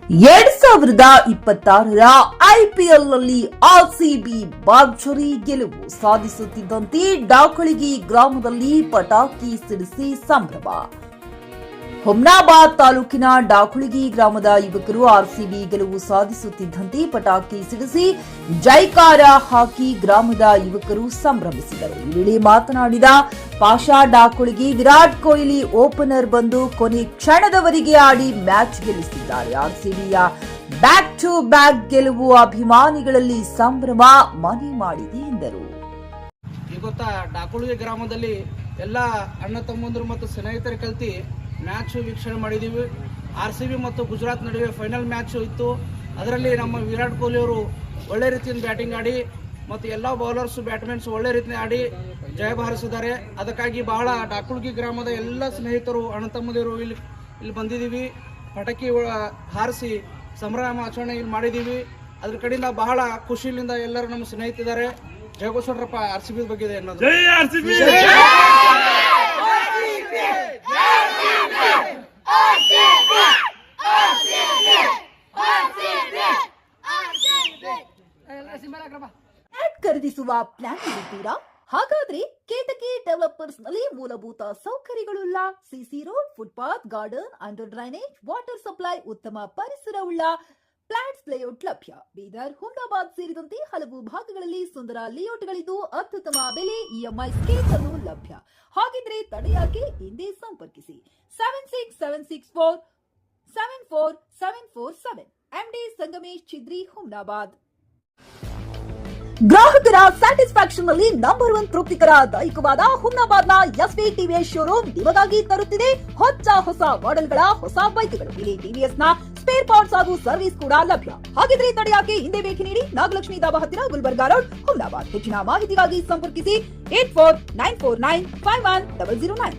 2026ರ ಐಪಿಎಲ್ನಲ್ಲಿ RCB ಭರ್ಜರಿ ಗೆಲುವು ಸಾಧಿಸುತ್ತಿದ್ದಂತೆ ಡಾಕಳಗಿ ಗ್ರಾಮದಲ್ಲಿ ಪಟಾಕಿ ಸಿಡಿಸಿ ಸಂಭ್ರಮ. ಹುಮ್ನಾಬಾದ್ ತಾಲೂಕಿನ ಡಾಕಳಗಿ ಗ್ರಾಮದ ಯುವಕರು ಆರ್ಸಿಬಿ ಗೆಲುವು ಸಾಧಿಸುತ್ತಿದ್ದಂತೆ ಪಟಾಕಿ ಸಿಡಿಸಿ ಜೈಕಾರ ಹಾಕಿ ಗ್ರಾಮದ ಯುವಕರು ಸಂಭ್ರಮಿಸಿದರು. ಈ ವೇಳೆ ಮಾತನಾಡಿದ ಪಾಷಾ ಡಾಕಳಗಿ, ವಿರಾಟ್ ಕೊಹ್ಲಿ ಓಪನರ್ ಬಂದು ಕೊನೆ ಕ್ಷಣದವರೆಗೆ ಆಡಿ ಮ್ಯಾಚ್ ಗೆಲ್ಲಿಸಿದ್ದಾರೆ. ಆರ್ಸಿಬಿಯ ಬ್ಯಾಕ್ ಟು ಬ್ಯಾಕ್ ಗೆಲುವು ಅಭಿಮಾನಿಗಳಲ್ಲಿ ಸಂಭ್ರಮ ಮನೆ ಮಾಡಿದೆ ಎಂದರು. ಗೊತ್ತಾ, ಡಾಕಳಗಿ ಗ್ರಾಮದಲ್ಲಿ ಎಲ್ಲ ಅಣ್ಣ ತಮ್ಮಂದರು ಮತ್ತು ಸ್ನೇಹಿತರು ಕಲ್ತಿ ಮ್ಯಾಚ್ ವೀಕ್ಷಣೆ ಮಾಡಿದ್ದೀವಿ. ಆರ್ಸಿಬಿ ಮತ್ತು ಗುಜರಾತ್ ನಡುವೆ ಫೈನಲ್ ಮ್ಯಾಚ್ ಇತ್ತು. ಅದರಲ್ಲಿ ನಮ್ಮ ವಿರಾಟ್ ಕೊಹ್ಲಿ ಅವರು ಒಳ್ಳೆ ರೀತಿಯಿಂದ ಬ್ಯಾಟಿಂಗ್ ಆಡಿ ಮತ್ತು ಎಲ್ಲ ಬೌಲರ್ಸ್ ಬ್ಯಾಟ್ಸ್ಮನ್ಸ್ ಒಳ್ಳೆ ರೀತಿಯಲ್ಲಿ ಆಡಿ ಜಯ ಬಾರಿಸಿದ್ದಾರೆ. ಅದಕ್ಕಾಗಿ ಬಹಳ ಡಾಕಳಗಿ ಗ್ರಾಮದ ಎಲ್ಲ ಸ್ನೇಹಿತರು ಅಣ್ಣ ತಮ್ಮದಿರು ಇಲ್ಲಿ ಬಂದಿದ್ದೀವಿ. ಪಟಾಕಿ ಹಾರಿಸಿ ಸಂಭ್ರಮ ಆಚರಣೆ ಇಲ್ಲಿ ಮಾಡಿದ್ದೀವಿ. ಅದ್ರ ಕಡೆಯಿಂದ ಬಹಳ ಖುಷಿಯಿಂದ ಎಲ್ಲರೂ ನಮ್ಮ ಸ್ನೇಹಿತರಿದ್ದಾರೆ. ಜಯಘೋಷರಪ್ಪ ಆರ್ಸಿಬಿ ಬಗ್ಗೆ ಅನ್ನೋದು. ಖರೀದಿಸುವ ಪ್ಲಾನ್ ಇರುತ್ತೀರಾ? ಹಾಗಾದ್ರೆ ಕೇತಕಿ ಡೆವಲಪರ್ಸ್ ನಲ್ಲಿ ಮೂಲಭೂತ ಸೌಕರ್ಯಗಳುಳ್ಳ CC road, footpath, garden, under drainage, water supply, ಉತ್ತಮ ಪರಿಸರವುಳ್ಳ ಫ್ಲಾಟ್ಸ್ ಲೇಔಟ್ ಲಭ್ಯ. ಬೀದರ್, ಹುಮ್ನಾಬಾದ್ ಸೇರಿದಂತೆ ಹಲವು ಭಾಗಗಳಲ್ಲಿ ಸುಂದರ ಲೇಔಟ್ಗಳಿದ್ದು ಅತ್ಯುತ್ತಮ ಬೆಲೆ, ಇಎಂಐ ಸ್ಕೀಮ್ಸ್ ಅನ್ನು ಲಭ್ಯ. ಹಾಗಿದ್ರೆ ತಡೆಯಾಕೆ? ಹಿಂದೆ ಸಂಪರ್ಕಿಸಿ 7676474747 ಎಂಡಿ ಸಂಗಮೇಶ್ ಚಿದ್ರಿ, ಹುಮ್ನಾಬಾದ್. ಗ್ರಾಹಕರ ಸ್ಯಾಟಿಸ್ಫ್ಯಾಕ್ಷನ್ ನಲ್ಲಿ ನಂಬರ್ 1 ತೃಪ್ತಿಕರ ದೈಹಿಕವಾದ ಹುಮ್ನಾಬಾದ್ನ ಎಸ್ವಿ ಟಿವಿಎಸ್ ಶೋರೂಮ್ ನಿಮಗಾಗಿ ತರುತ್ತಿದೆ ಹೊಸ ಮಾಡೆಲ್ಗಳ ಹೊಸ ಬೈಕ್ಗಳು. ಇಲ್ಲಿ ಟಿವಿಎಸ್ ನ ಸ್ಪೇರ್ ಪಾರ್ಟ್ಸ್ ಹಾಗೂ ಸರ್ವಿಸ್ ಕೂಡ ಲಭ್ಯ. ಹಾಗಿದ್ರೆ ತಡೆಯಾಕೆ? ಹಿಂದೆ ಭೇಟಿ ನೀಡಿ. ನಾಗಲಕ್ಷ್ಮಿ ದಾಬಾ ಹತ್ತಿರ, ಗುಲ್ಬರ್ಗಾ ರೋಡ್, ಹುಮ್ನಾಬಾದ್. ಹೆಚ್ಚಿನ ಮಾಹಿತಿಗಾಗಿ ಸಂಪರ್ಕಿಸಿ 8494951009.